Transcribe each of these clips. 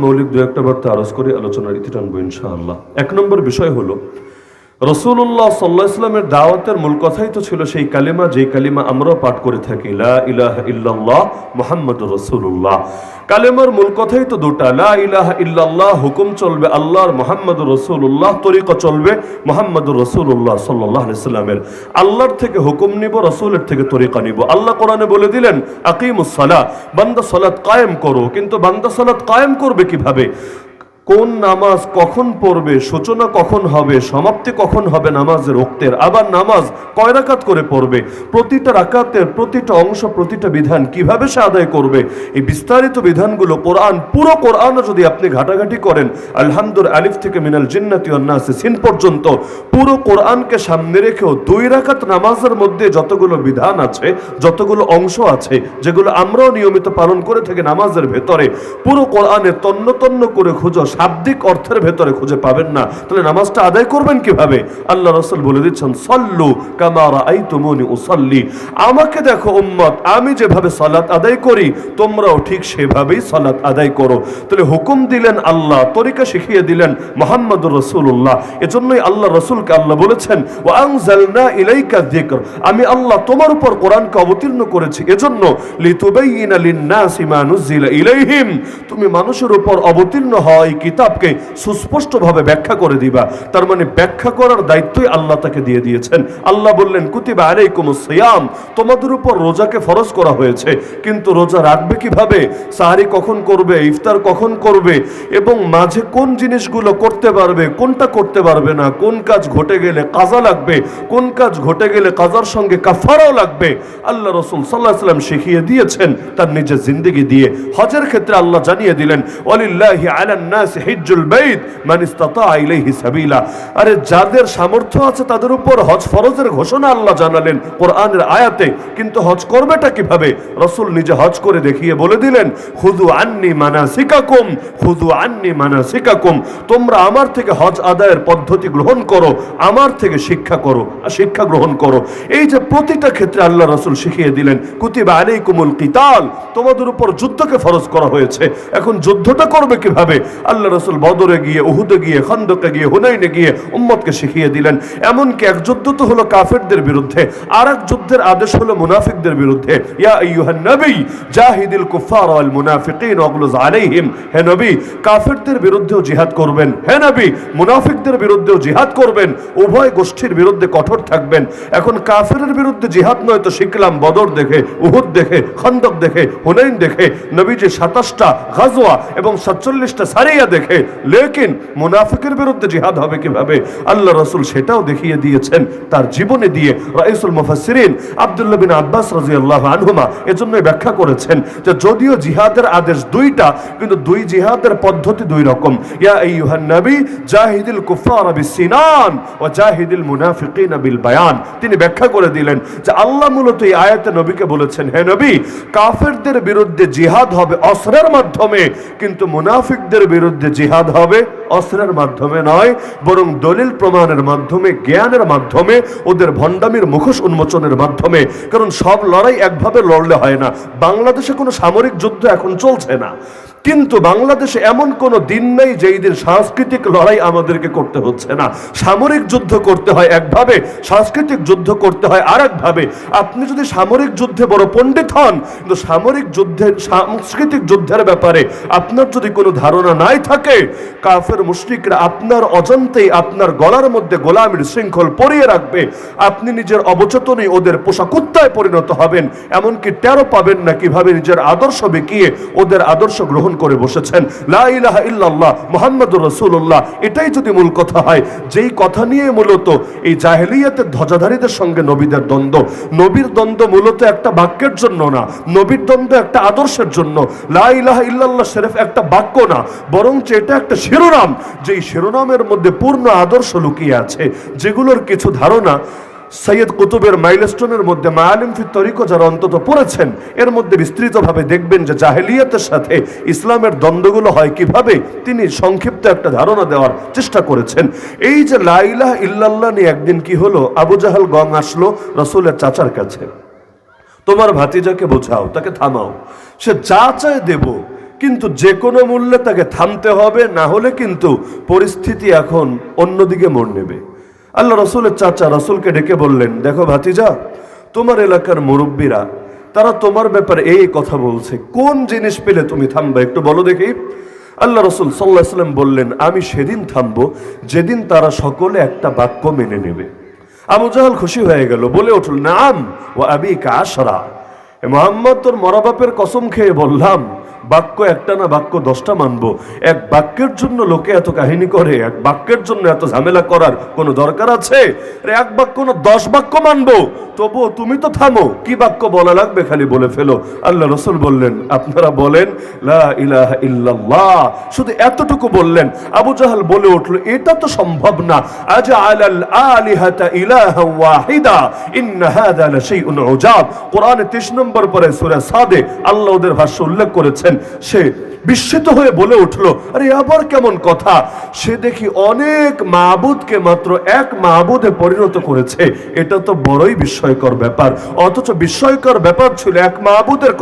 মৌলিক দু একটা বার্তা আরজ করে আলোচনার ইতি টানবো ইনশাআল্লাহ। এক নম্বর বিষয় হলো, রাসূলুল্লাহ সাল্লাল্লাহু আলাইহি ওয়াসাল্লামের দাওয়াতের মূল কথাই তো ছিল সেই কালিমা, যেই কালিমা আমরাও পাঠ করে থাকি, লা ইলাহা ইল্লাল্লাহ মুহাম্মাদুর রাসূলুল্লাহ। কালেমার মূল কথাই তো দুটা, লা ইলাহা ইল্লাল্লাহ হুকুম চলবে আল্লাহর, মুহাম্মাদুর রাসূলুল্লাহ তরিকা চলবে মুহাম্মাদুর রাসূলুল্লাহ সাল্লাল্লাহু আলাইহি ওয়াসাল্লামের। আল্লাহর থেকে হুকুম নিব, রাসূলের থেকে তরিকা নিব। আল্লাহ কোরআনে বলে দিলেন আকিমুস সালাহ, বান্দা সালাত কায়েম করো। কিন্তু বান্দা সালাত কায়েম করবে কিভাবে? কোন নামাজ কখন পড়বে, সূচনা কখন হবে, সমাপ্তি কখন হবে নামাজের ওক্তের, আবার নামাজ কয় রাকাত করে পড়বে, প্রতিটা রাকাতের প্রতিটা অংশ প্রতিটা বিধান কিভাবে সে আদায় করবে, এই বিস্তারিত বিধানগুলো কোরআন, পুরো কোরআনও যদি আপনি ঘাটাঘাটি করেন, আলহামদুলিল্লাহ আলিফ থেকে মিনাল জিন্নাতি ওয়ান নাসি সিন পর্যন্ত পুরো কোরআনকে সামনে রেখেও 2 রাকাত নামাজের মধ্যে যতগুলো বিধান আছে, যতগুলো অংশ আছে, যেগুলো আমরাও নিয়মিত পালন করে থাকি নামাজের ভেতরে, পুরো কোরআনে তন্ন তন্ন করে খুঁজো, শাব্দিক অর্থের ভেতরে খুঁজে পাবেন না। তাহলে নামাজটা আদায় করবেন কিভাবে? আল্লাহ রাসূল বলে দিচ্ছেন, সল্লু কামা রাআইতুমুনি উসাল্লি, আমাকে দেখো উম্মত, আমি যেভাবে সালাত আদায় করি তোমরাও ঠিক সেভাবেই সালাত আদায় করো। তাহলে হুকুম দিলেন আল্লাহ, তরিকা শিখিয়ে দিলেন মুহাম্মাদুর রাসূলুল্লাহ। এজন্যই আল্লাহ রাসূলকে আল্লাহ বলেছেন, ওয়া আনজালনা ইলাইকা যিকর, আমি আল্লাহ তোমার উপর কোরআনকে অবতীর্ণ করেছি এজন্য, লিতুবাইয়িনা লিন-নাসি মা নুজিলা ইলাইহিম, তুমি মানুষের উপর অবতীর্ণ হয় কিতাবকে সুস্পষ্টভাবে ব্যাখ্যা করে দিবা। তার মানে ব্যাখ্যা করার দায়িত্বই আল্লাহ তাকে দিয়ে দিয়েছেন। আল্লাহ বললেন, কুতিবা আলাইকুমুস সিয়াম, তোমাদের উপর রোজাকে ফরজ করা হয়েছে। কিন্তু রোজা রাখবে কিভাবে, সাহরি কখন করবে, ইফতার কখন করবে, এবং মাঝে কোন জিনিসগুলো করতে পারবে, কোনটা করতে পারবে না, কোন কাজ ঘটে গেলে কাজা লাগবে, কোন কাজ ঘটে গেলে কাজার সঙ্গে কাফারাও লাগবে, আল্লাহ রাসূল সাল্লাল্লাহু আলাইহি ওয়াসাল্লাম শিখিয়ে দিয়েছেন তার নিজের জিন্দেগি দিয়ে। হজের ক্ষেত্রে আল্লাহ জানিয়ে দিলেন, ওয়ালিল্লাহি আলান নাস হিজ্জুল বাইত মান ইসতাতা ইলাইহি সাবিলা, আরে যাদের সামর্থ্য আছে তাদের উপর হজ ফরজের ঘোষণা আল্লাহ জানালেন কোরআনের আয়াতে। কিন্তু হজ করবেটা কিভাবে? রাসূল নিজে হজ করে দেখিয়ে বলে দিলেন, খুযু আন্নী মানাসিকাকুম, খুযু আন্নী মানাসিকাকুম, তোমরা আমার থেকে হজ আদায়ের পদ্ধতি গ্রহণ করো, আমার থেকে শিক্ষা করো, শিক্ষা গ্রহণ করো। এই যে প্রতিটা ক্ষেত্রে আল্লাহ রাসূল শিখিয়ে দিলেন, কুতিবা আলাইকুমুল কিতাল, তোমাদের উপর যুদ্ধকে ফরজ করা হয়েছে। এখন যুদ্ধটা করবে কিভাবে? আল্লাহ রাসূল বদরে গিয়ে, উহুদে গিয়ে, খন্দকে গিয়ে, হুনাইনে গিয়ে উম্মতকে শিখিয়ে দিলেন। এমনকি এক যুদ্ধ তো হলো কাফেরদের বিরুদ্ধে, আর এক যুদ্ধের আদেশ হলো মুনাফিকদের বিরুদ্ধে। ইয়া আইয়ুহান নবী জাহিদিল কুফার ওয়াল মুনাফিকিন ওয়াগলুজ আলাইহিম, হে নবী কাফেরদের বিরুদ্ধেও জিহাদ করবেন, হে নবী মুনাফিকদের বিরুদ্ধেও জিহাদ করবেন, উভয় গোষ্ঠীর বিরুদ্ধে কঠোর থাকবেন। এখন কাফেরের বিরুদ্ধে জিহাদ নয় তো শিখলাম বদর দেখে, উহুদ দেখে, খন্দক দেখে, হুনাইন দেখে, নবীজি 27টা গাজওয়া এবং 47টা সারিয়া দেখে, লেকিন মুনাফিকের বিরুদ্ধে জিহাদ হবে কিভাবে? আল্লাহ রাসূল সেটাও দেখিয়ে দিয়েছেন তার জীবনে দিয়ে। রাইসুল মুফাসসিরিন আব্দুল্লাহ বিন আব্বাস রাদিয়াল্লাহু আনহুমা এজন্যই ব্যাখ্যা করেছেন যে যদিও জিহাদের আদেশ 2টা, কিন্তু 2 জিহাদের পদ্ধতি 2 রকম। ইয়া আইয়ুহান নবী জাহিদিল কুফার বিসিনান ওয়া জাহিদিল মুনাফিকিনা বিল বায়ান, তিনি ব্যাখ্যা করে দিলেন যে আল্লাহ মূলত এই আয়াতে নবীকে বলেছেন, হে নবী কাফেরদের বিরুদ্ধে জিহাদ হবে অস্ত্রের মাধ্যমে, কিন্তু মুনাফিকদের বিরুদ্ধে জিহাদ হবে অস্ত্রের মাধ্যমে নয়, বরং দলিল প্রমাণের মাধ্যমে, জ্ঞানের মাধ্যমে, ওদের ভণ্ডামির মুখোশ উন্মোচনের মাধ্যমে। কারণ সব লড়াই একভাবে লড়লে হয় না। বাংলাদেশে কোনো সামরিক যুদ্ধ এখন চলছে না, কিন্তু বাংলাদেশে এমন কোনো দিন নেই যেই দিন সাংস্কৃতিক লড়াই আমাদেরকে করতে হচ্ছে না। সামরিক যুদ্ধ করতে হয় একভাবে, সাংস্কৃতিক যুদ্ধ করতে হয় আর একভাবে। আপনি যদি সামরিক যুদ্ধে বড় পণ্ডিত হন, কিন্তু সামরিক যুদ্ধের, সাংস্কৃতিক যুদ্ধের ব্যাপারে আপনার যদি কোনো ধারণা নাই থাকে, কাফের মুশরিকরা আপনার অজান্তেই আপনার গলার মধ্যে গোলামির শৃঙ্খল পরিয়ে রাখবে। আপনি নিজের অবচেতনই ওদের পোষা কুত্তায় পরিণত হবেন, এমনকি টেরও পাবেন না কিভাবে নিজের আদর্শ বিকিয়ে ওদের আদর্শ গ্রহণ করে বসেছেন। লা ইলাহা ইল্লাল্লাহ মুহাম্মাদুর রাসূলুল্লাহ, এটাই যদি মূল কথা হয়, যেই কথা নিয়ে মূলত এই জাহেলিয়াতের ধ্বজাধারীদের সঙ্গে নবীদের দ্বন্দ্ব। নবীর দ্বন্দ্ব মূলত একটা বাক্যের জন্য না, নবীর দ্বন্দ্ব একটা আদর্শের জন্য। লা ইলাহা ইল্লাল্লাহ সির্ফ একটা বাক্য না, বরং এটা একটা শিরোনাম, যেই শিরোনামের মধ্যে পূর্ণ আদর্শ লুকিয়ে আছে, যেগুলোর কিছু ধারণা সৈয়দ কুতুবের মাইলস্টোনের মধ্যে মাআলিম ফি তরিকা যারা অন্তত পড়েছেন, এর মধ্যে বিস্তৃতভাবে দেখবেন যে জাহেলিয়াতের সাথে ইসলামের দ্বন্দ্বগুলো হয় কিভাবে, তিনি সংক্ষিপ্ত একটা ধারণা দেওয়ার চেষ্টা করেছেন। এই যে লা ইলাহা ইল্লাল্লাহ নিয়ে একদিন কি হলো, আবু জাহাল গং আসলো রাসূলের চাচার কাছে, তোমার ভাতিজাকে বোঝাও, তাকে থামাও, সে যা চায় দেব, কিন্তু যে কোনো মূল্যে তাকে থামতে হবে, না হলে কিন্তু পরিস্থিতি এখন অন্যদিকে মোড় নেবে। আল্লাহ রসুলের চাচা রসুলকে ডেকে বললেন, দেখো ভাতিজা, তোমার এলাকার মুরব্বীরা তারা তোমার ব্যাপারে এই কথা বলছে, কোন জিনিস পেলে তুমি থামবে একটু বলো দেখি। আল্লাহ রসুল সাল্লাল্লাহু আলাইহি ওয়াসাল্লাম বললেন, আমি সেদিন থামবো যেদিন তারা সকলে একটা বাক্য মেনে নেবে। আবু জাহাল খুশি হয়ে গেল, বলে উঠল, নাম ওয়া আবিকা আশরা, মুহাম্মদ তোর মরা বাপের কসম খেয়ে বললাম, বাক্য একটা না, বাক্য 10টা মানবো। এক বাক্যের জন্য লোকে এত কাহিনী করে, এক বাক্যের জন্য এত ঝামেলা করার কোনো দরকার আছে? এক বাক্য না, 10 বাক্য মানবো। তবুও তুমি তো থামো, কি বাক্য বলা লাগবে খালি বলে ফেলো। আল্লাহ রসুল বললেন, আপনারা বলেন লা ইলাহা ইল্লাল্লাহ, শুধু এতটুকু বললেন। আবু জাহাল বলে উঠল, এটা তো সম্ভব না, আজআলাল আলিহাতা ইলাহা ওয়াহিদা ইন্না হাযা লাশাইউন উজাব। কোরআনে 30 নম্বর পরে সূরা সাদে আল্লাহ ওদের ভাষ্য উল্লেখ করেছেন। সে বিস্মিত হয়ে বলে উঠল, আরে আবার কেমন কথা? সে দেখি অনেক মাবুদকে মাত্র এক মাবুদে পরিণত করেছে, এটা তো বড়ই বিস্ময়কর ব্যাপার। অথচ বিস্ময়কর ব্যাপার ছিল এক মাবুদের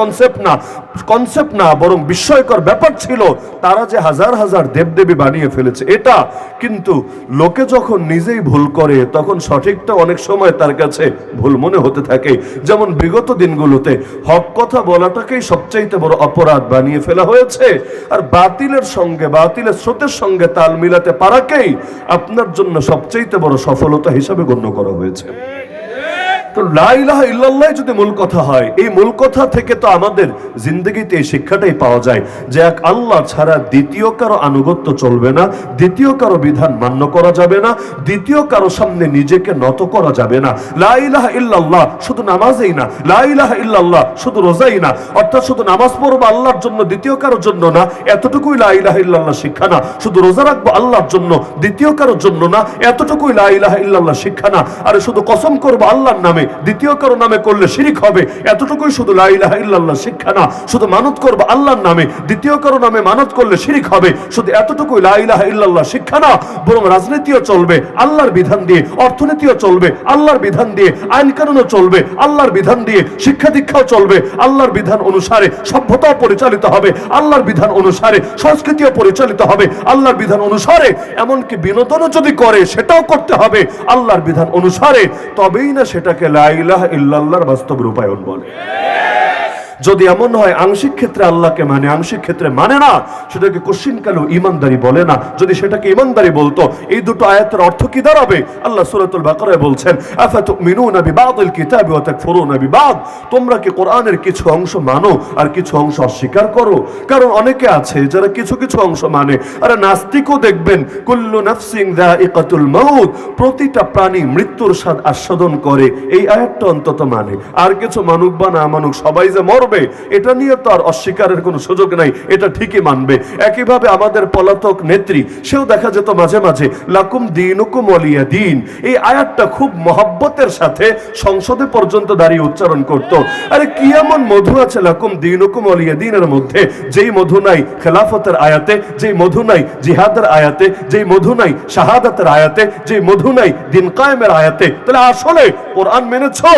কনসেপ্ট না, বরং বিস্ময়কর ব্যাপার ছিল তারা যে হাজার হাজার দেবদেবী বানিয়ে ফেলেছে এটা। কিন্তু লোকে যখন নিজেই ভুল করে তখন সঠিকটা অনেক সময় তার কাছে ভুল মনে হতে থাকে। যেমন বিগত দিনগুলোতে হক কথা বলাটাকেই সবচাইতে বড় অপরাধ বানিয়ে ফেলা হয়েছে, আর বাতিলের স্রোতের সঙ্গে তাল মিলাতে পারাকেই আপনার জন্য সবচাইতে বড় সফলতা হিসাবে গণ্য করা হয়েছে। তো লা ইলাহা ইল্লাল্লাহ যদি মূল কথা হয়, এই মূল কথা থেকে তো আমাদের জিন্দগিতে এই শিক্ষাটাই পাওয়া যায় যে এক আল্লাহ ছাড়া দ্বিতীয় কারো আনুগত্য চলবে না, দ্বিতীয় কারো বিধান মান্য করা যাবে না, দ্বিতীয় কারো সামনে নিজেকে নত করা যাবে না। লা ইলাহা ইল্লাল্লাহ শুধু নামাজেই না, লা ইলাহা ইল্লাল্লাহ শুধু রোজাই না, অর্থাৎ শুধু নামাজ পড়বো আল্লাহর জন্য, দ্বিতীয় কারোর জন্য না, এতটুকুই লা ইলাহা ইল্লাল্লাহ শিক্ষা না। শুধু রোজা রাখবো আল্লাহর জন্য, দ্বিতীয় কারোর জন্য না, এতটুকুই লা ইলাহা ইল্লাল্লাহ শিক্ষা না। আরে শুধু কসম করবো আল্লাহর নামে, দ্বিতীয় কারো নামে করলে শিরিক হবে, এতটুকুই শুধু লা ইলাহা ইল্লাল্লাহ শিক্ষা না। শুধু মানত করবো আল্লাহর নামে, দ্বিতীয় কারো নামে মানত করলে শিরিক হবে, শুধু এতটুকুই লা ইলাহা ইল্লাল্লাহ শিক্ষা না। বরং রাজনীতিও চলবে আল্লাহর বিধান দিয়ে, অর্থনীতিও চলবে আল্লাহর বিধান দিয়ে, আইন কানুনও চলবে আল্লাহর বিধান দিয়ে, শিক্ষা দীক্ষাও চলবে আল্লাহর বিধান অনুসারে, সভ্যতাও পরিচালিত হবে আল্লাহর বিধান অনুসারে, সংস্কৃতিও পরিচালিত হবে আল্লাহর বিধান অনুসারে, এমনকি বিনোদনও যদি করে সেটাও করতে হবে আল্লাহর বিধান অনুসারে। তবেই না সেটাকে লা ইলাহা ইল্লাল্লাহর বাস্তব রূপায়ণ বলে। যদি এমন হয় আংশিক ক্ষেত্রে আল্লাহকে মানে, আংশিক ক্ষেত্রে মানে না, সেটাকে কোশ্চিনকালেও ইমানদারি বলে না। যদি সেটাকে ইমানদারি বলতো, এই দুটো আয়াতের অর্থ কি দাঁড়াবে? আল্লাহ সূরাতুল বাকারায় বলছেন, আফাতুমিনুনা বিবাদিল কিতাবি ওয়া তাকফুরুনা বিবাদ, তোমরা কি কোরআনের কিছু অংশ মানো আর কিছু অংশ অস্বীকার করো? কারণ অনেকে আছে যারা কিছু কিছু অংশ মানে। আরে নাস্তিকও দেখবেন, কুল্লু নাফসিন যায়িকাতুল মাউত, প্রতিটা প্রাণী মৃত্যুর স্বাদ আস্বাদন করে, এই আয়াতটা অন্তত মানে। আর কিছু মানুক বা না মানুক সবাই যে মরবে এটা নিয়ে তো আর অস্বীকারের কোনো সুযোগ নাই, এটা ঠিকই মানবে। একইভাবে আমাদের পলাতক নেত্রী, সেও দেখা যেত মাঝে মাঝে লাকুম দীনুকুম ওয়ালিয়া দ্বীন, এই আয়াতটা খুব মহব্বতের সাথে সংসদে পর্যন্ত দাঁড়িয়ে উচ্চারণ করত। আরে কি এমন মধু আছে লাকুম দীনুকুম ওয়ালিয়া দ্বীনের মধ্যে, যেই মধু নাই খেলাফতের আয়াতে, যেই মধু নাই জিহাদের আয়াতে, যেই মধু নাই শাহাদাতের আয়াতে, যেই মধু নাই দিন কায়েমের আয়াতে? তাহলে আসলে কোরআন মেনেছো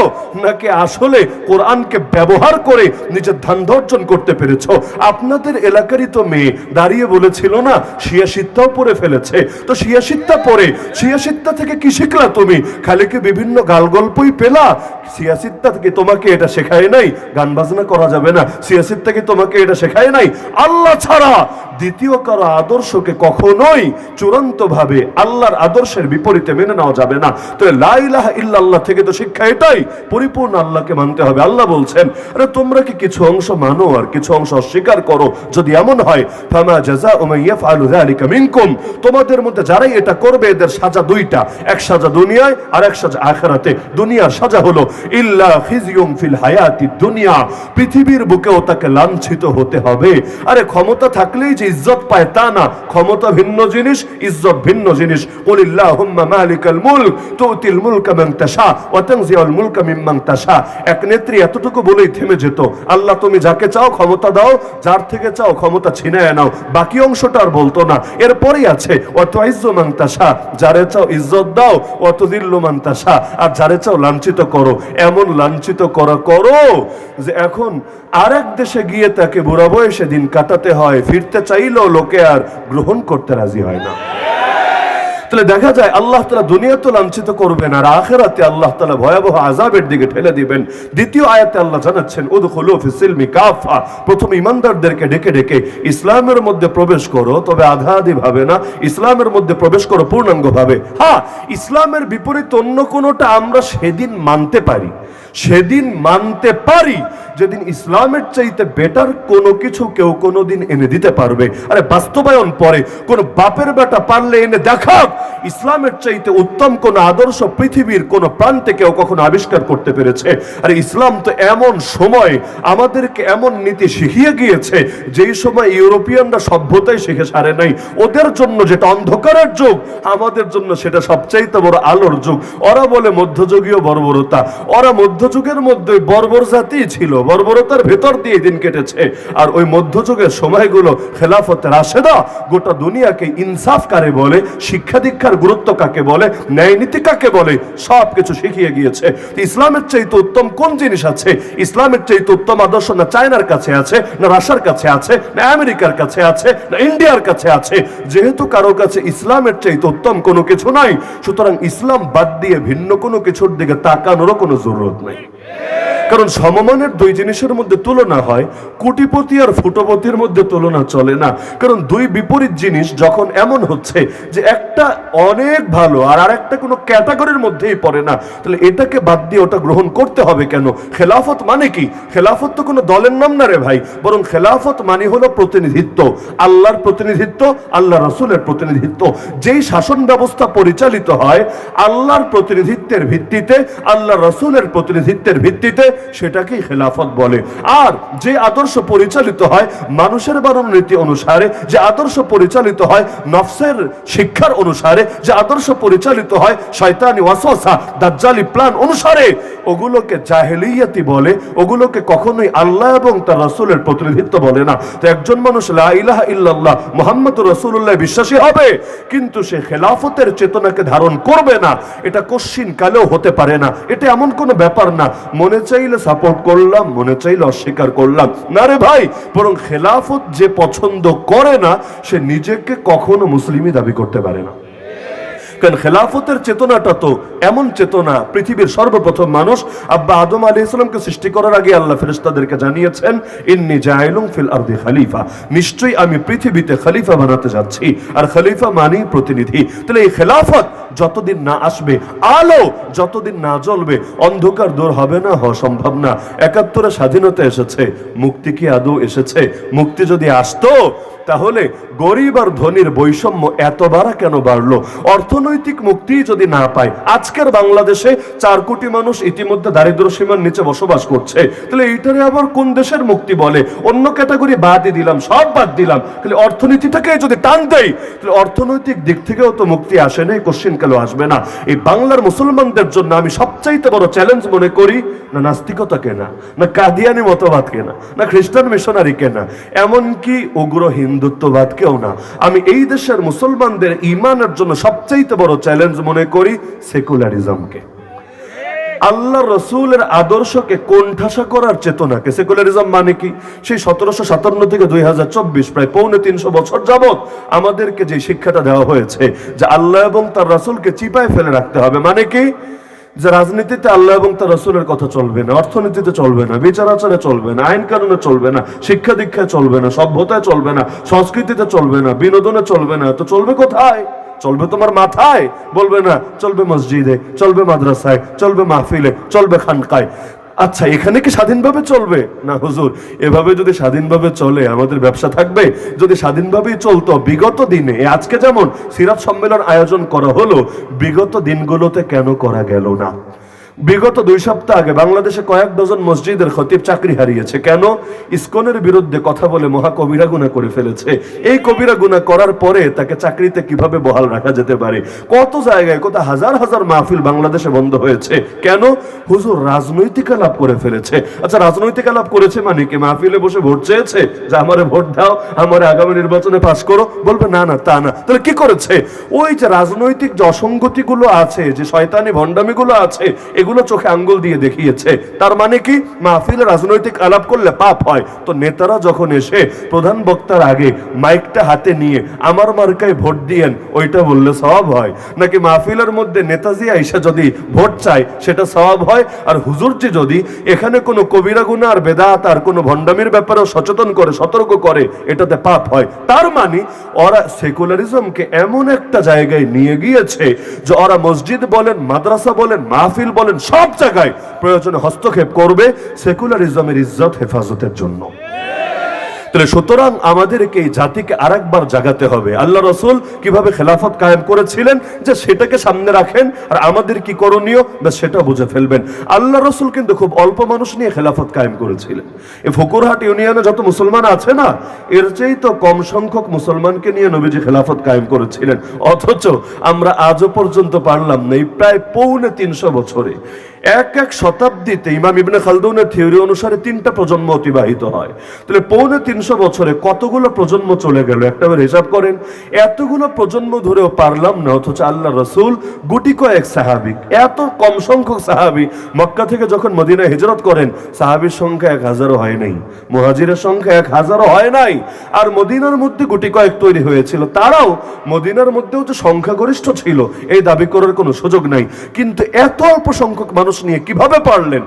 নাকি আসলে কোরআনকে ব্যবহার করে নিজের ধান্দর্জন করতে পেরেছ? আপনাদের এলাকারই তো মেয়ে দাঁড়িয়ে বলেছিল না শিয়া সিত্তাও পড়ে ফেলেছে, তো শিয়া সিত্তা পড়ে শিয়া সিত্তা থেকে কি শিখলা তুমি? খালি কি বিভিন্ন গাল গল্পই পেলা? শিয়া সিত্তা থেকে তোমাকে এটা শেখায় নাই গান বাজনা করা যাবে না? শিয়া সিত্তা কি তোমাকে এটা শেখায় নাই আল্লাহ ছাড়া দ্বিতীয় কারো আদর্শকে কখনোই চূড়ান্ত ভাবে আল্লাহর আদর্শের বিপরীতে মেনে নেওয়া যাবে না? তো লা ইলাহা ইল্লাল্লাহ থেকে তো শিক্ষা এটাই, পরিপূর্ণ আল্লাহকে মানতে হবে। আল্লাহ বলছেন, আরে তোমরা কি কিছু অংশ মানো আর কিছু অংশ অস্বীকার করো? যদি এমন হয়, ফামা জাযাউ মান ইয়াফআলু যালিকা মিনকুম, তোমাদের মধ্যে যারাই এটা করবে এদের সাজা দুইটা, এক সাজা দুনিয়ায় আর এক সাজা আখিরাতে। দুনিয়ার সাজা হলো ইল্লা খিজিয়ুম ফিল হায়াতিদ দুনিয়া, পৃথিবীর বুকেও তাকে লাঞ্ছিত হতে হবে। আরে ক্ষমতা থাকলেই যে ইজ্জত পায় তা না, ক্ষমতা ভিন্ন জিনিস, ইজ্জত ভিন্ন জিনিস। কুলিল্লাহুম্মা মালিকাল মুলক তুতিল মুলকা মান তাশা ওয়া তানজিউল মুলকা মিম্মান তাশা। এক নেত্রী এতটুকু বলেই থেমে যেত, আল্লাহ তুমি যাকে চাও ক্ষমতা দাও, যার থেকে চাও ক্ষমতা ছিনায় নাও। বাকি অংশটা আর বলতো না। এরপরেই আছে অত ইজ্জু মান তাশা, যারে চাও ইজ্জত দাও, অত দিল্লু মান তাশা, আর যারে চাও লাঞ্ছিত করো। এমন লাঞ্ছিত করো যে এখন আরেক দেশে গিয়ে তাকে বুড়া বয়সে দিন কাটাতে হয়, ফিরতে চাইলেও লোকে আর গ্রহণ করতে রাজি হয় না। তাহলে দেখা যায় আল্লাহ তাআলা দুনিয়া তো লাঞ্ছিত করবেন, আর আখিরাতে আল্লাহ তাআলা ভয়াবহ আযাবের দিকে ঠেলে দিবেন। দ্বিতীয় আয়াতে আল্লাহ জানাচ্ছেন উদখুলু ফিস সিলমি কাফা, প্রথম ঈমানদারদেরকে ডেকে ডেকে ইসলামের মধ্যে প্রবেশ করো, তবে আধা আধি ভাবে না, ইসলামের মধ্যে প্রবেশ করো পূর্ণাঙ্গ ভাবে। হ্যাঁ, ইসলামের বিপরীত অন্য কোনোটা আমরা সেদিন মানতে পারি, সেদিন মানতে পারি যেদিন ইসলামের চাইতে বেটার কোনো কিছু কেউ কোনোদিন এনে দিতে পারবে। আরে বাস্তবায়ন পরে কোন বাপের বেটা পারলে এনে দেখাক ইসলামের চাইতে উত্তম কোন আদর্শ পৃথিবীর কোন প্রান্তে কেউ কখনো আবিষ্কার করতে পেরেছে। আর ইসলাম তো এমন সময় আমাদেরকে এমন নীতি শিখিয়ে গিয়েছে যেই সময় ইউরোপিয়ানরা সভ্যতাই শিখে সারে নাই। ওদের জন্য যেটা অন্ধকারের যুগ, আমাদের জন্য সেটা সবচাইতে বড় আলোর যুগ। ওরা বলে মধ্যযুগীয় বর্বরতা, ওরা মধ্যযুগের মধ্যে বর্বর জাতি ছিল, বর্বরতার ভেতর দিয়ে দিন কেটেছে। আর ওই মধ্যযুগের সময়গুলো খেলাফত রাশেদা গোটা দুনিয়াকে ইনসাফ কারে বলে, শিক্ষা দীক্ষার গুরুত্ব কাকে বলে, ন্যায় নীতি কাকে বলে, সবকিছু শিখিয়ে গিয়েছে। ইসলামের চাইতে উত্তম কোন জিনিস আছে? ইসলামের চাইতে উত্তম আদর্শ না চায়নার কাছে আছে, না রাশিয়ার কাছে আছে, না আমেরিকার কাছে আছে, না ইন্ডিয়ার কাছে আছে। যেহেতু কারো কাছে ইসলামের চাইতে উত্তম কোনো কিছু নাই, সুতরাং ইসলাম বাদ দিয়ে ভিন্ন কোনো কিছুর দিকে তাকানোরও কোনো জরুরত নাই। কারণ সমমানের দুই জিনিসের মধ্যে তুলনা হয়, কোটিপতি আর ফুটপতির মধ্যে তুলনা চলে না। কারণ দুই বিপরীত জিনিস যখন এমন হচ্ছে যে একটা অনেক ভালো আর আরেকটা কোনো ক্যাটাগরির মধ্যেই পড়ে না, তাহলে এটাকে বাদ দিয়ে ওটা গ্রহণ করতে হবে কেন? খেলাফত মানে কি? খেলাফত তো কোনো দলের নাম না রে ভাই, বরং খেলাফত মানে হলো প্রতিনিধিত্ব, আল্লাহর প্রতিনিধিত্ব, আল্লাহ রাসূলের প্রতিনিধিত্ব। যেই শাসন ব্যবস্থা পরিচালিত হয় আল্লাহর প্রতিনিধিত্বের ভিত্তিতে, আল্লাহ রাসূলের প্রতিনিধিত্বের ভিত্তিতে, সেটাকেই খেলাফত বলে। আর যে আদর্শ পরিচালিত হয় মানুষের বানানো নীতি অনুসারে, যে আদর্শ পরিচালিত হয় নফসের শিক্ষার অনুসারে, যে আদর্শ পরিচালিত হয় শয়তানি ওয়াসওয়াসা দাজ্জালি প্ল্যান অনুসারে, ওগুলোকে জাহেলিয়াতি বলে, ওগুলোকে কখনোই আল্লাহ এবং তার রাসূলের প্রতিনিধিত্ব বলে না। তো একজন মানুষ লা ইলাহা ইল্লাল্লাহ মুহাম্মাদুর রাসূলুল্লাহ বিশ্বাসী হবে, কিন্তু সে খেলাফতের চেতনাকে ধারণ করবে না, এটা কোশ্চিন কালেও হতে পারে না। এটা এমন কোনো ব্যাপার না মনে চাইলে সাপোর্ট করলাম, মনে চাইলে অস্বীকার করলাম, না রে ভাই। বরং খেলাফত যে পছন্দ করে না সে নিজেকে কখনো মুসলিমই দাবি করতে পারে না। কারণ খেলাফতের চেতনাটা তো এমন চেতনা, পৃথিবীর সর্বপ্রথম মানুষ আব্বা আদম আলাইহিস সালামকে সৃষ্টি করার আগে আল্লাহ ফেরেশতাদেরকে জানিয়েছেন ইন্নী জাইলুন ফিল আরদি খলিফা, নিশ্চয়ই আমি পৃথিবীতে খলিফা বানাতে যাচ্ছি। আর খলিফা মানেই প্রতিনিধি। তাহলে এই খেলাফত যতদিন না আসবে, আলো যতদিন না জ্বলবে, অন্ধকার দূর হবে না, হওয়া সম্ভব না। ৭১ স্বাধীনতা এসেছে, মুক্তি কি আদৌ এসেছে? মুক্তি যদি আসতো তাহলে গরিব আর ধনীর বৈষম্য এতবার কেন বাড়লো? অর্থনৈতিক মুক্তি যদি না পায়, আজকের বাংলাদেশে ৪ কোটি মানুষ ইতিমধ্যে দারিদ্র সীমার নিচে বসবাস করছে, তাহলে এইটারে আবার কোন দেশের মুক্তি বলে? অন্য ক্যাটাগরি বাদই দিলাম, সব বাদ দিলাম, তাহলে অর্থনীতিটাকে যদি টান দেয়, তাহলে অর্থনৈতিক দিক থেকেও তো মুক্তি আসে নাই, কোশ্চিন কেন আসবে না? এই বাংলার মুসলমানদের জন্য আমি সবচাইতে বড় চ্যালেঞ্জ মনে করি না নাস্তিকতা কেনা, না কাদিয়ানি মতবাদ কেনা, না খ্রিস্টান মিশনারি কেনা, এমনকি উগ্র হিন্দুত্ববাদ কেউ না। আমি এই দেশের মুসলমানদের ঈমানের জন্য সবচাইতে বড় চ্যালেঞ্জ মনে করি সেকুলারিজমকে, আল্লাহ রসুলের আদর্শকে কোণঠাসা করার চেতনাকে। সেকুলারিজম মানে কি? সেই ১৭৫৭ থেকে ২০২৪ প্রায় ৩৫ বছর যাবত আমাদেরকে যে শিক্ষাটা দেওয়া হয়েছে যে আল্লাহ এবং তার রাসূলকে চিপায় ফেলে রাখতে হবে। মানে কি? যে রাজনীতিতে আল্লাহ এবং তার রাসূলের কথা চলবে না, অর্থনীতিতে চলবে না, বিচার আচারে চলবে না, আইন কানুনে চলবে না, শিক্ষা দীক্ষায় চলবে না, সভ্যতায় চলবে না, সংস্কৃতিতে চলবে না, বিনোদনে চলবে না। তো চলবে কোথায়? চলবে তোমার মাথায়? বলবে না, চলবে মসজিদে, চলবে মাদ্রাসায়, চলবে মাহফিলে, চলবে খানকায়। আচ্ছা, এখানে কি স্বাধীনভাবে চলবে? না হুজুর, এভাবে যদি স্বাধীনভাবে চলে আমাদের ব্যবসা থাকবে? যদি স্বাধীনভাবেই চলতো বিগত দিনে, আজকে যেমন সিরাত সম্মেলন আয়োজন করা হলো, বিগত দিনগুলোতে কেন করা গেল না? বিগত 2 সপ্তাহ আগে বাংলাদেশে কয়েক ডজন মসজিদের খতিব চাকরি হারিয়েছে। কেন? ইসকনের বিরুদ্ধে কথা বলে মহা কবিরা গুনাহ করে ফেলেছে। এই কবিরা গুনাহ করার পরে তাকে চাকরিতে কিভাবে বহাল রাখা যেতে পারে? কত জায়গায় কত হাজার হাজার মাহফিল বাংলাদেশে বন্ধ হয়েছে। কেন? হুজুর রাজনৈতিক আলাপ করে ফেলেছে। আচ্ছা, রাজনৈতিক আলাপ করেছে মানে কি? মাহফিলে বসে ভোট চেয়েছে যে আমারে ভোট দাও, আমারে আগামী নির্বাচনে পাস করো? বলবে না না, তা না। তাহলে কি করেছে? ওই যে রাজনৈতিক যে অসঙ্গতি গুলো আছে, যে শয়তানি ভণ্ডামি গুলো আছে, এগুলো চোখে আঙ্গুল দিয়ে দেখিয়েছে। তার মানে কি? মাহফিলে রাজনৈতিক আলাপ করলে পাপ হয়। তো নেতারা যখন এসে প্রধান বক্তার আগে মাইকটা হাতে নিয়ে আমার মার্কায় ভোট দিয়েন, ওইটা বললে সওয়াব হয়? নাকি মাহফিলের মধ্যে নেতাজি আইসা যদি ভোট চায় সেটা সওয়াব হয়? আর হুজুরজি যদি এখানে কোনো কবিরা গুনাহ আর বেদাত আর কোনো ভণ্ডামির ব্যাপারেও সচেতন করে, সতর্ক করে, এটাতে পাপ হয়। তার মানে ওরা সেকুলারিজমকে এমন একটা জায়গায় নিয়ে গিয়েছে যে ওরা মসজিদ বলেন, মাদ্রাসা বলেন, মাহফিল বলেন, সব জায়গায় প্রয়োজনে হস্তক্ষেপ করবে সেকুলারিজমের ইজ্জত হেফাজতের জন্য। তাহলে সুতরাং আমাদেরকে এই জাতিকে আরেকবার জাগাতে হবে। আল্লাহ রসুল কিভাবে খেলাফত কায়েম করেছিলেন, যে সেটাকে সামনে রাখেন, আর আমাদের কি করণীয় বা সেটা বুঝে ফেলবেন। আল্লাহ রসুল কিন্তু খুব অল্প মানুষ নিয়ে খেলাফত কায়েম করেছিলেন। এই ফকুরহাট ইউনিয়নে যত মুসলমান আছে না, এর চেয়ে তো কম সংখ্যক মুসলমানকে নিয়ে নবীজি খেলাফত কায়েম করেছিলেন। অথচ আমরা আজও পর্যন্ত পারলাম না। এই প্রায় 350 বছরে, এক এক শতাব্দীতে ইমাম ইবনে খালদুনের থিওরি অনুসারে 3টা প্রজন্ম অতিবাহিত হয়। তাহলে 350 বছরে কতগুলো প্রজন্ম চলে গেল একটাবার হিসাব করেন। এতগুলো প্রজন্ম ধরেও পারলাম না। অথচ আল্লাহ রসুল গুটি কয়েক সাহাবী, এত কম সংখ্যক সাহাবী মক্কা থেকে যখন মদিনায় হিজরত করেন, সাহাবীর সংখ্যা 1000ও হয় নাই, মুহাজিরের সংখ্যা 1000ও হয় নাই। আর মদিনার মধ্যে গুটি কয়েক তৈরি হয়েছিল, তারাও মদিনার মধ্যেও যে সংখ্যাগরিষ্ঠ ছিল এই দাবি করার কোনো সুযোগ নাই। কিন্তু এত অল্প সংখ্যক মানুষ নিয়ে কিভাবে পারলেন,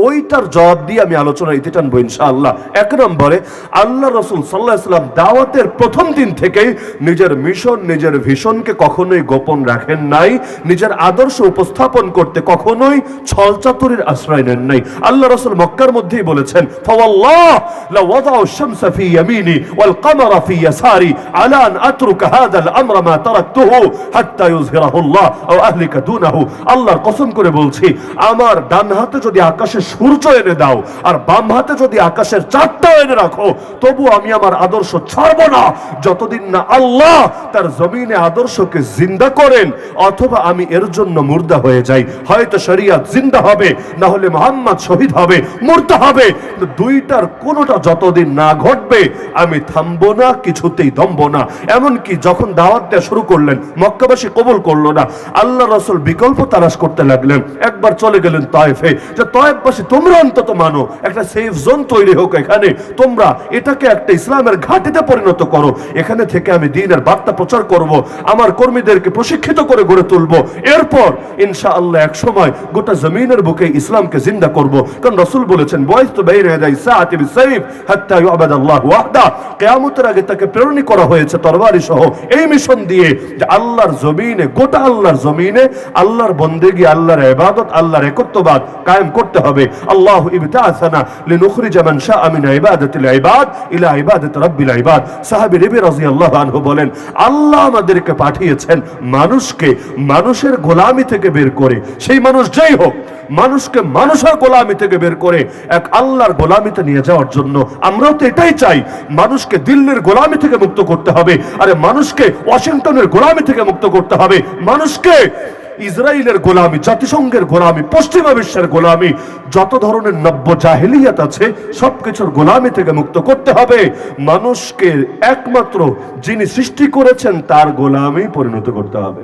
ওইটার জবাব দিয়ে আমি আলোচনা ইতি টানবো ইনশাআল্লাহ। 1 নম্বরে, আল্লাহ রাসূল সাল্লাল্লাহু আলাইহি ওয়াসাল্লাম দাওয়াতের প্রথম দিন থেকেই নিজের মিশন, নিজের ভিশনকে কখনোই গোপন রাখেন নাই। নিজের আদর্শ উপস্থাপন করতে কখনোই ছলচাতুরির আশ্রয় নেন নাই। আল্লাহ রাসূল মক্কার মধ্যেই বলেছেন, ফাওয়াল্লাহ লা ওয়াদাউ আশ-শামসা ফি ইয়ামিনি ওয়াল কামারা ফি ইয়াসারি আলা আন আতরুকা হাযাল আমরা মা তারাকতুহু হাত্তা ইউযহিরাহু আল্লাহ আও আহলিকা দুনাহু। আল্লাহর কসম করে বলছি, আমার ডান হাতে যদি আকাশের সূর্য এনে দাও আর বাম হাতে যদি আকাশের চাঁদটা এনে রাখো, তবু আমি আমার আদর্শ ছাড়ব না যতদিন না আল্লাহ তার জমিনে আদর্শকে জিন্দা করেন, অথবা আমি এর জন্য মুর্দা হয়ে যাই। হয়তো শরিয়ত জিন্দা হবে, না হলে মুহাম্মদ শহীদ হবে, মুর্দা হবে। দুইটার কোনোটা যতদিন না ঘটবে আমি থামবো না, কিছুতেই দমবো না। এমনকি যখন দাওয়াত দেওয়া শুরু করলেন, মক্কাবাসী কবুল করলো না, আল্লাহ রাসূল বিকল্প তালাশ করতে লাগলেন। একবার চলে গেলেন তায়েফে, যে তায়েফবাসী তোমরা অন্তত মানো, একটা সেফ জোন তৈরি হোক এখানে, তোমরা এটাকে একটা ইসলামের ঘাঁটিতে পরিণত করো, এখানে থেকে আমি দ্বীনের বার্তা প্রচার করব, আমার কর্মীদেরকে প্রশিক্ষিত করে গড়ে তুলবো। এরপর ইনশাআল্লাহ এক সময় গোটা জমিনের বুকে ইসলামকে জিন্দা করব। কারণ রাসূল বলেছেন, বয়সতু বাইনা ইয়াদাই সাআতি বিসাইফ হাত্তা ইউবাদাল্লাহু ওয়াহদা। কিয়ামতের আগে তাকে প্রেরণ করা হয়েছে তরবারি সহ এই মিশন দিয়ে, যে আল্লাহর জমিনে, গোটা আল্লাহর জমিনে আল্লাহর বন্দেগী, আল্লাহর ইবাদত, আল্লাহর একত্ববাদ কায়েম করতে হবে। আল্লাহু ইবতাআসানা লিনুখরিজা মান শাআ মিন ইবাদাতিল ইবাদ ইলা ইবাদাতি রাব্বিল ইবাদ। সাহাবী রাবি রাদিয়াল্লাহু আনহু বলেন, আল্লাহ আমাদেরকে পাঠিয়েছেন মানুষকে মানুষের গোলামি থেকে বের করে, সেই মানুষ যেই হোক, মানুষকে মানুষের গোলামি থেকে বের করে এক আল্লাহর গোলামিতে নিয়ে যাওয়ার জন্য। আমরাও তো এটাই চাই, মানুষকে দিল্লির গোলামি থেকে মুক্ত করতে হবে, আরে মানুষকে ওয়াশিংটনের গোলামি থেকে মুক্ত করতে হবে, মানুষকে ইসরায়েলের গোলামি, জাতিসংঘের গোলামি, পশ্চিমা বিশ্বের গোলামি, যত ধরনের নব্য জাহেলিয়াত আছে সবকিছুর গোলামি থেকে মুক্ত করতে হবে। মানুষকে একমাত্র যিনি সৃষ্টি করেছেন তার গোলামি পরিণত করতে হবে।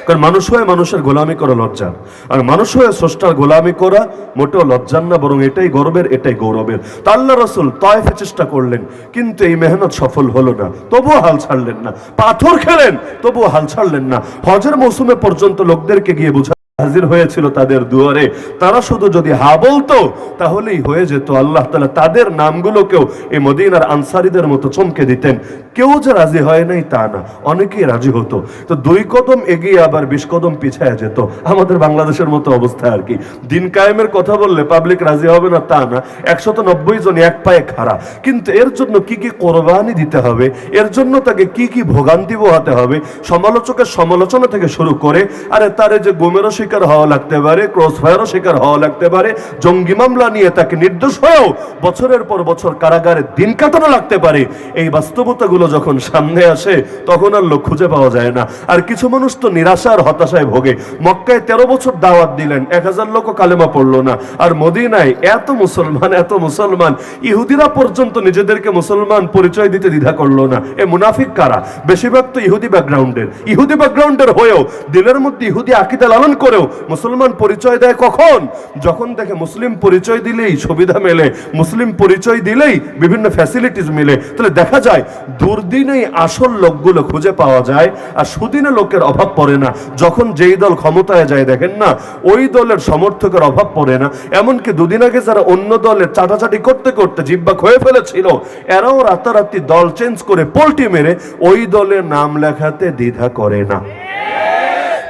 কারণ মানুষ হয়ে মানুষের গোলামি করা লজ্জা, আর মানুষ হয়ে স্রষ্টার গোলামি করা মোটেও লজ্জার না, বরং এটাই গর্বের, এটাই গৌরবের। তা আল্লাহ রাসূল তায়েফে চেষ্টা করলেন, কিন্তু এই মেহনত সফল হলো না, তবুও হাল ছাড়লেন না। পাথর খেলেন, তবুও হাল ছাড়লেন না। হজের মৌসুমে পর্যন্ত লোকদেরকে গিয়ে বুঝা হাজির হয়েছিল তাদের দুয়ারে, তারা শুধু যদি হা বলতো তাহলেই হয়ে যেত। আল্লাহ তাআলা তাদের নামগুলোকেও এই মদিনার আনসারীদের মতো চমকে দিতেন। কেউ যে রাজি হয় নাই তা না, অনেকেই রাজি হতো। তো 2 কদম এগিয়ে আবার 20 কদম পিছায় যেত, আমাদের বাংলাদেশের মতো অবস্থা আর কি। দিন কায়েমের কথা বললে পাবলিক রাজি হবে না তা না, 190 জন এক পায়ে খাড়া। কিন্তু এর জন্য কি কি কোরবানি দিতে হবে, এর জন্য তাকে কি কি ভোগান্তি পোহাতে হবে, সমালোচকের সমালোচনা থেকে শুরু করে, আরে তারে যে গোমেরও শিকার হওয়া লাগতে পারে, ক্রস ফায়ারও শিকার হওয়া লাগতে পারে, জঙ্গি মামলা নিয়ে তাকে নির্দোষ হয়েও বছরের পর বছর কারাগারে দিন কাটানো লাগতে পারে। এই বাস্তবতাগুলো যখন সামনে আসে তখন আর লোক খুঁজে পাওয়া যায় না। আর কিছু মানুষ তো নিরাশার হতাশায় ভোগে। মক্কায় 13 বছর দাওয়াত দিলেন, 1000 লোকও কালেমা পড়লো না। আর মদিনায় এত মুসলমান, ইহুদিরা পর্যন্ত নিজেদেরকে মুসলমান পরিচয় দিতে দ্বিধা করলো না। এ মুনাফিক কারা? বেশিরভাগ তো ইহুদি ব্যাকগ্রাউন্ডের হয়েও, দিলের মধ্যে ইহুদি আকীদা লালন করেও মুসলমান পরিচয় দেয় কখন? যখন দেখে মুসলিম পরিচয় দিলেই সুবিধা মেলে, মুসলিম পরিচয় দিলেই বিভিন্ন ফ্যাসিলিটিস মিলে। তাহলে দেখা যায় দুর্দিনেই আসল লোকগুলো খুঁজে পাওয়া যায়, আর সুদিনে লোকের অভাব পড়ে না। যখন যেই দল ক্ষমতায় যায় দেখেন না, ওই দলের সমর্থকের অভাব পড়ে না। এমনকি দুদিন আগে যারা অন্য দলের চাটাচাটি করতে করতে জিব্বা ক্ষয়ে ফেলেছিল, এরাও রাতারাতি দল চেঞ্জ করে পোল্টি মেরে ওই দলের নাম লেখাতে দ্বিধা করে না।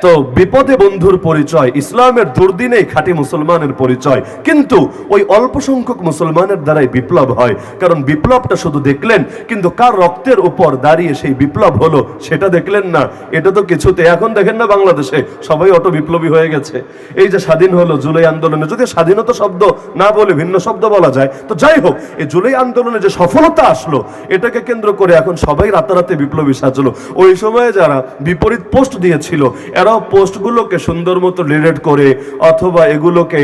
তো বিপদে বন্ধুর পরিচয়, ইসলামের দুর্দিনেই খাঁটি মুসলমানের পরিচয়। কিন্তু ওই অল্প সংখ্যক মুসলমানের দ্বারাই বিপ্লব হয়। কারণ বিপ্লবটা শুধু দেখলেন, কিন্তু কার রক্তের উপর দাঁড়িয়ে সেই বিপ্লব হলো সেটা দেখলেন না। এটা তো কিছুতে, এখন দেখেন না বাংলাদেশে সবাই অটো বিপ্লবী হয়ে গেছে। এই যে স্বাধীন হলো জুলাই আন্দোলনে, যদি স্বাধীনতা শব্দ না বলে ভিন্ন শব্দ বলা যায়, তো যাই হোক, এই জুলাই আন্দোলনে যে সফলতা আসলো এটাকে কেন্দ্র করে এখন সবাই রাতারাতি বিপ্লবী সাজলো। ওই সময়ে যারা বিপরীত পোস্ট দিয়েছিল, এরা পোস্টগুলোকে সুন্দর মতো ডিলিট করে অথবা এগুলোকে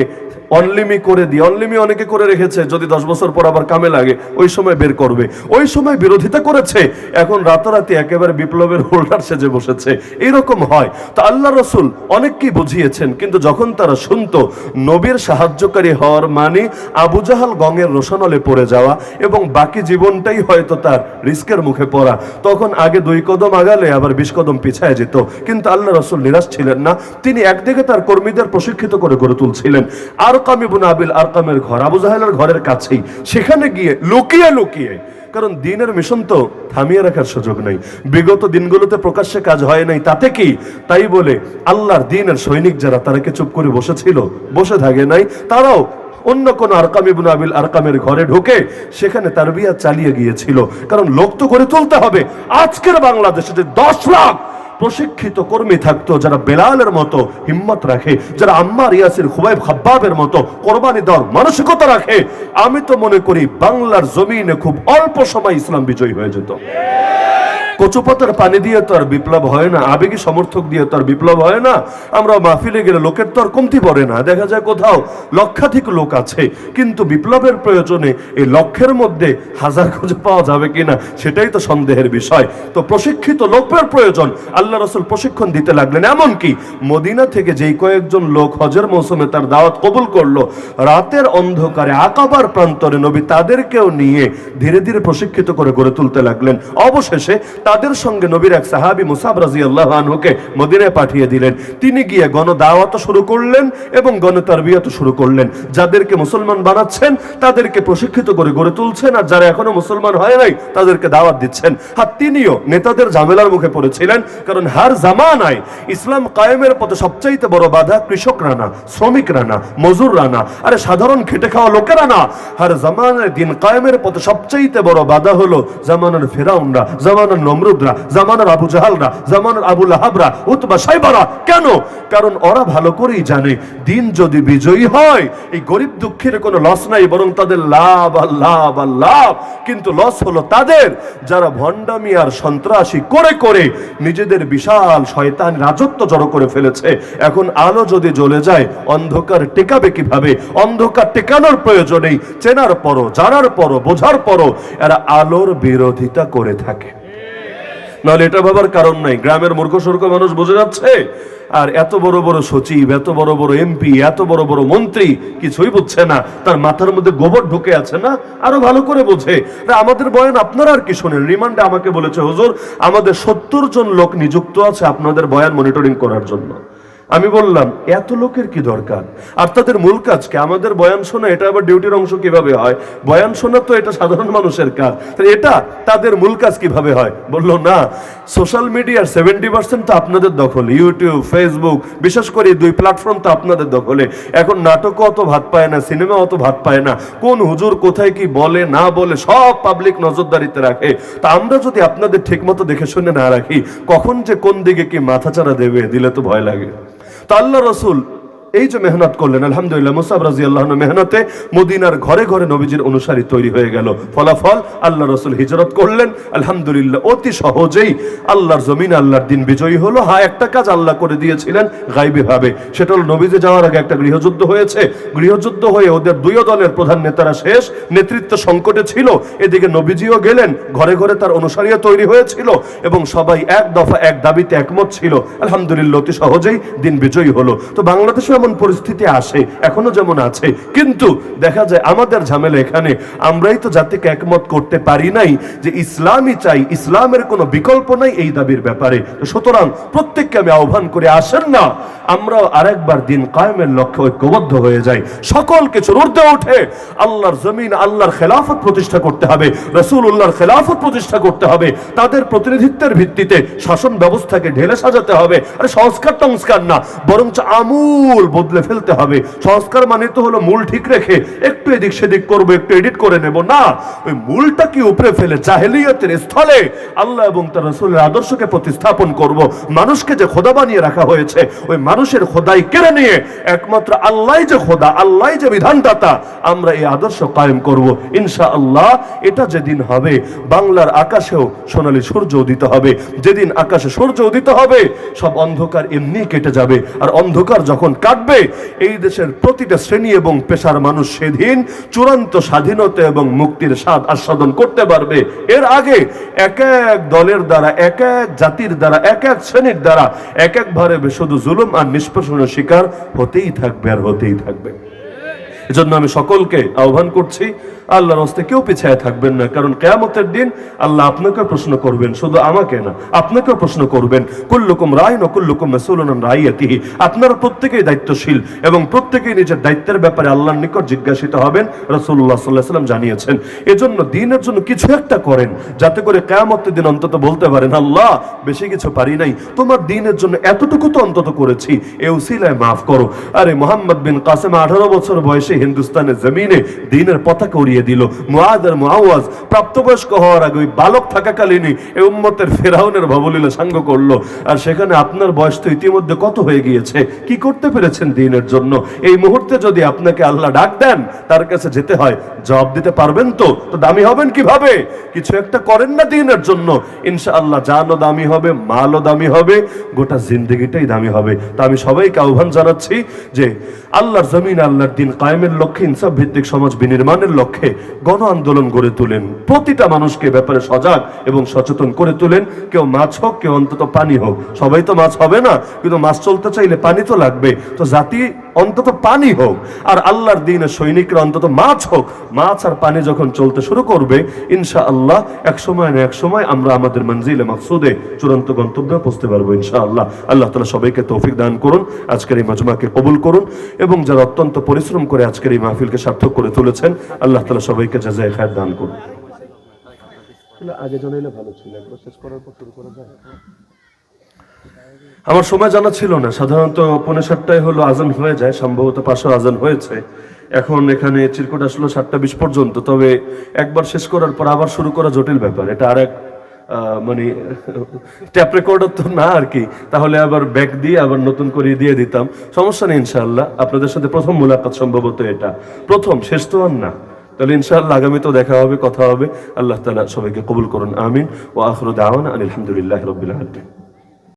অনলিমি করে দিয়ে, অনলিমি অনেকে করে রেখেছে, যদি 10 বছর পর আবার কামে লাগে ওই সময় বের করবে। ওই সময় বিরোধিতা করেছে, এখন রাতারাতি একেবারে বিপ্লবের হোল্ডার সেজে বসেছে। এইরকম হয়। তো আল্লাহ রসুল অনেককেই বুঝিয়েছেন, কিন্তু যখন তারা শুনতো নবীর সাহায্যকারী হওয়ার মানে আবু জাহাল গঙের রোশনলে পড়ে যাওয়া এবং বাকি জীবনটাই হয়তো তার রিস্কের মুখে পড়া, তখন আগে 2 কদম আগালে আবার 20 কদম পিছায় যেত। কিন্তু আল্লাহ রসুল নিরাশ ছিলেন না। তিনি একদিকে তার কর্মীদের প্রশিক্ষিত করে গড়ে তুলছিলেন। আরকাম ইবনে আবিল আরকামের ঘর আবু জাহেলের ঘরের কাছেই, সেখানে গিয়ে লুকিয়ে, কারণ দিনের মিশন তো থামিয়ে রাখার সুযোগ নাই। বিগত দিনগুলোতে প্রকাশ্যে কাজ হয় নাই, তাতে কি? তাই বলে আল্লাহর দিনের সৈনিক যারা, তারা কি চুপ করে বসেছিল? বসে থাকে নাই। তারাও অন্য কোন আরকাম ইবনে আবিল আরকামের ঘরে ঢুকে সেখানে তারবিয়া চালিয়ে গিয়েছিল। কারণ লোক তো গড়ে তুলতে হবে। আজকের বাংলাদেশে যে 10 লাখ প্রশিক্ষিত কর্মী থাকতো, যারা বেলালের মতো হিম্মত রাখে, যারা আম্মার, ইয়াসির, খুবাইব, খাব্বাবের মতো কোরবানি দেওয়ার মানসিকতা রাখে, আমি তো মনে করি বাংলার জমিনে খুব অল্প সময় ইসলাম বিজয়ী হয়ে যেত। কচুপাতার পানি দিয়ে তো আর বিপ্লব হয় না, আবেগী সমর্থক দিয়ে তো আর বিপ্লব হয় না। আমরা মাহফিলে গেলে লোকের তো আর কমতি পড়ে না। দেখা যায় কোথাও লক্ষাধিক লোক আছে, কিন্তু বিপ্লবের প্রয়োজনে এই লক্ষের মধ্যে 1000 খুঁজে পাওয়া যাবে কিনা সেটাই তো সন্দেহের বিষয়। তো প্রশিক্ষিত লোকের প্রয়োজন। আল্লাহ রাসূল প্রশিক্ষণ দিতে লাগলেন। এমনকি মদিনা থেকে যেই কয়েকজন লোক হজের মৌসুমে তার দাওয়াত কবুল করলো, রাতের অন্ধকারে আকাবার প্রান্তরে নবী তাদেরকেও নিয়ে ধীরে ধীরে প্রশিক্ষিত করে গড়ে তুলতে লাগলেন। অবশেষে তাদের সঙ্গে নবীর এক সাহাবী মুসাব রাদিয়াল্লাহু আনহুকে মদিনায় পাঠিয়ে দিলেন। তিনি গিয়ে গণদাওয়াত শুরু করলেন এবং গণতারবিয়াত শুরু করলেন। যাদেরকে মুসলমান বানাচ্ছেন তাদেরকে প্রশিক্ষিত করে গড়ে তুলছেন, আর যারা এখনো মুসলমান হয় নাই তাদেরকে দাওয়াত দিচ্ছেন। আর তিনিও নেতাদের ঝামেলার মুখে পড়েছিলেন, কারণ হার জামানায় ইসলাম কায়েমের পথে সবচাইতে বড় বাধা কৃষকরা না, শ্রমিকরা না, মজুররা না, আরে সাধারণ খেটে খাওয়া লোকেরা না। হার জামানায় দিন কায়েমের পথে সবচাইতে বড় বাধা হলো জামানার ফেরাউনরা, জামানার নমরুদরা, জামানার আবু জাহালরা, জামানার আবু লাহাবরা, উতবা সাইবারা। কেন? কারণ ওরা ভালো করেই জানে দিন যদি বিজয়ী হয় এই গরিব দুঃখের কোনো লস নাই, বরং তাদের লাভ আর লাভ আর লাভ। কিন্তু লস হলো তাদের যারা ভণ্ডামি আর সন্ত্রাসী করে করে নিজেদের বিশাল শয়তান রাজত্ব জড়ো করে ফেলেছে। এখন আলো যদি জ্বলে যায় অন্ধকার টেকাবে কিভাবে? অন্ধকার টেকানোর প্রয়োজনেই চেনার পরও, জানার পরও, বোঝার পরও এরা আলোর বিরোধিতা করে থাকে। নাহলে এটা ভাবার কারণ নাই গ্রামের মূর্খ সূর্খ মানুষ বুঝে যাচ্ছে, আর এত বড় বড় সচিব, এত বড় বড় এমপি, এত বড় বড় মন্ত্রী কিছুই বুঝছে না। তার মাথার মধ্যে গোবর ঢুকে আছে না, আরো ভালো করে বোঝে। আমাদের বয়ান আপনারা আর কি শোনেন? রিমান্ডে আমাকে বলেছে, হুজুর আমাদের 70 জন লোক নিযুক্ত আছে আপনাদের বয়ান মনিটরিং করার জন্য। আমি বললাম এত লোকের কি দরকার? আর তাদের মূল কাজ কি? আমাদের বয়ান শোনা এটা আবার ডিউটির অংশ কিভাবে হয়? বয়ান শোনা তো এটা সাধারণ মানুষের কাজ, এটা তাদের মূল কাজ কিভাবে হয়? বললো না, সোশ্যাল মিডিয়ার 70% তো আপনাদের দখলে, ইউটিউব, ফেসবুক, বিশেষ করে এই 2 প্ল্যাটফর্ম তো আপনাদের দখলে। এখন নাটকও অত ভাত পায় না, সিনেমা অত ভাত পায় না, কোন হুজুর কোথায় কি বলে না বলে সব পাবলিক নজরদারিতে রাখে। তা আমরা যদি আপনাদের ঠিক মতো দেখে শুনে না রাখি, কখন যে কোন দিকে কি মাথাচাড়া দেবে, দিলে তো ভয় লাগে। তো আল্লাহ রসুল এই যে মেহনত করলেন, আলহামদুলিল্লাহ মুসাব রাদিয়াল্লাহু আনহু মেহনতে মদিনার ঘরে ঘরে নবীজির অনুসারী তৈরি হয়ে গেল। ফলাফল আল্লাহ রসুল হিজরত করলেন, আলহামদুলিল্লাহ অতি সহজেই আল্লাহর জমিন আল্লাহর দিন বিজয়ী হলো। হ্যাঁ, একটা কাজ আল্লাহ করে দিয়েছিলেন গায়বী ভাবে, সেটা হলো নবীজি যাওয়ার আগে একটা গৃহযুদ্ধ হয়েছে। গৃহযুদ্ধ হয়ে ওদের দুই দলের প্রধান নেতারা শেষ, নেতৃত্ব সংকটে ছিল। এদিকে নবীজিও গেলেন, ঘরে ঘরে তার অনুসারীও তৈরি হয়েছিল এবং সবাই এক দফা এক দাবিতে একমত ছিল। আলহামদুলিল্লাহ অতি সহজেই দিন বিজয়ী হলো। তো বাংলাদেশে এমন পরিস্থিতি আসে, এখনো যেমন আছে, কিন্তু দেখা যায় আমাদের ঝামেলা এখানে, আমরাই তো জাতিকে একমত করতে পারি নাই যে ইসলামই চাই, ইসলামের কোনো বিকল্প নাই এই দাবির ব্যাপারে। সুতরাং প্রত্যেককে আমি আহ্বান করে, আসেন না আমরাও আরেকবার দিন কায়েমের লক্ষ্যে ঐক্যবদ্ধ হয়ে যাই। সকল কিছুর ঊর্ধ্বে উঠে আল্লাহর জমিন, আল্লাহর খেলাফত প্রতিষ্ঠা করতে হবে, রাসূলুল্লাহর খেলাফত প্রতিষ্ঠা করতে হবে। তাদের প্রতিনিধিত্বের ভিত্তিতে শাসন ব্যবস্থাকে ঢেলে সাজাতে হবে। আরে সংস্কার টংস্কার না, বরঞ্চ আমূল বদলে ফেলতে হবে। সংস্কার মানে তো হলো মূল ঠিক রেখে একটু এদিক সেদিক করবো, একটু এডিট করে নেব না, ওই মূলটা কি উপরে ফেলে জাহেলিয়তের স্থলে আল্লাহ এবং তার রাসূলের আদর্শকে প্রতিস্থাপন করব। মানুষকে যে খোদা বানিয়ে রাখা হয়েছে, ওই মানুষের খোদাই কেড়ে নিয়ে একমাত্র আল্লাহ যে খোদা, আল্লাহ যে বিধানদাতা, আমরা এই আদর্শ কায়েম করব ইনশাআল্লাহ। এটা যেদিন হবে বাংলার আকাশেও সোনালী সূর্য উদিত হবে। যেদিন আকাশে সূর্য উদিত হবে সব অন্ধকার এমনি কেটে যাবে। আর অন্ধকার যখন কাটবে এই দেশের প্রতিটা শ্রেণী এবং পেশার মানুষ সেদিন চূড়ান্ত স্বাধীনতা এবং মুক্তির স্বাদ আস্বাদন করতে পারবে। এর আগে এক এক দলের দ্বারা, এক এক জাতির দ্বারা, এক এক শ্রেণীর দ্বারা এক এক ভাবে শুধু জুলুম আর নিষ্পেষণের শিকার হতেই থাকবে আর হতেই থাকবে। এজন্য আমি সকলকে আহ্বান করছি, আল্লাহর রাস্তায় কেউ পিছায় থাকবেন না। কারণ কিয়ামতের দিন আল্লাহ আপনাকে প্রশ্ন করবেন, শুধু আমাকে না, আপনাকেও প্রশ্ন করবেন। কুল্লুকুম রাইন ওয়া কুল্লুকুম মাসউলুন আন রাইয়াতিহি। আপনারা প্রত্যেকেই দায়িত্বশীল এবং প্রত্যেকেই নিজের দায়িত্বের ব্যাপারে আল্লাহর নিকট জিজ্ঞাসিত হবেন, রাসূলুল্লাহ সাল্লাল্লাহু আলাইহি ওয়াসাল্লাম জানিয়েছেন। এজন্য দ্বীনের জন্য কিছু একটা করেন, যাতে করে কিয়ামতের দিন অন্তত বলতে পারেন, আল্লাহ বেশি কিছু পারি নাই, তোমার দ্বীনের জন্য এতটুকু তো অন্তত করেছি, এ উসিলায় মাফ করো। আরে মুহাম্মদ বিন কাসেম 18 বছর বয়সে হিন্দুস্তানের জমিনে দ্বীনের পতাকা উড়িয়ে দিল। মুআদ আর মুআওয়াজ প্রাপ্তবয়স্ক হওয়ার আগে বালক থাকাকালীনই এই উম্মতের ফেরাউনের ভবলীলা সাঙ্গ করলো। আর সেখানে আপনার বয়স তো ইতিমধ্যে কত হয়ে গিয়েছে, কি করতে পেরেছেন দ্বীনের জন্য? এই মুহূর্তে যদি আপনাকে আল্লাহ ডাক দেন, তার কাছে যেতে হয়, জবাব দিতে পারবেন তো? তো দামি হবেন কিভাবে? কিছু একটা করেন না দ্বীনের জন্য, ইনশাআল্লাহ জানও দামি হবে, মালও দামি হবে, গোটা জিন্দেগিটাই দামি হবে। তা আমি সবাইকে আহ্বান জানাচ্ছি যে আল্লাহর জমিন, আল্লাহর দ্বীন কায়েমের লক্ষ্যে, ইনসাফ ভিত্তিক সমাজ বিনির্মাণের লক্ষ্যে গণ আন্দোলন গড়ে তুলেন। প্রতিটা মানুষকে ব্যাপারে সজাগ এবং সচেতন করে তুলেন। কেউ মাছ হোক, কেউ অন্তত পানি হোক। সবাই তো মাছ হবে না, কিন্তু মাছ চলতে চাইলে পানি তো লাগবে। তো জাতি অন্তত পানি হোক, আর আল্লাহর দ্বীনের সৈনিকরা অন্তত মাছ হোক। মাছ আর পানি যখন চলতে শুরু করবে, ইনশাআল্লাহ এক সময় না এক সময় আমরা আমাদের মঞ্জিলে মাকসুদে, চূড়ান্ত গন্তব্যে পৌঁছতে পারবো ইনশাআল্লাহ। আল্লাহ তাআলা সবাইকে তৌফিক দান করুন, আজকের এই মাজমাকে কবুল করুন, এবং যারা অত্যন্ত পরিশ্রম করে আজকের এই মাহফিলকে সার্থক করে তুলেছেন, আল্লাহ তাআলা সবাইকে জাযায়ে খায়র দান করুন। আগে জানাইলে ভালো ছিল, একবার শেষ করার পর শুরু করা যায়। আমার সময় জানা ছিল না, সাধারণত 6:45 হলো আজান হয়ে যায়, সম্ভবত 5 আজান হয়েছে। এখন এখানে চিরকুট আসলো 7:20 পর্যন্ত। তবে একবার শেষ করার পর আবার শুরু করা জটিল ব্যাপার। এটা আরেক মানে ট্যাপ রেকর্ডার তো না আর কি, তাহলে আবার ব্যাক দিয়ে আবার নতুন করে দিয়ে দিতাম। সমস্যা নেই, ইনশাআল্লাহ আপনাদের সাথে প্রথম মুলাকাত, সম্ভবত এটা প্রথম, শেষ তো আর না। তাহলে ইনশাআল্লাহ আগামী তো দেখা হবে, কথা হবে। আল্লাহ তাআলা সবাইকে কবুল করুন, আমিন। ওয়া আখিরু দাওয়ানা আলহামদুলিল্লাহি রাব্বিল আলামিন।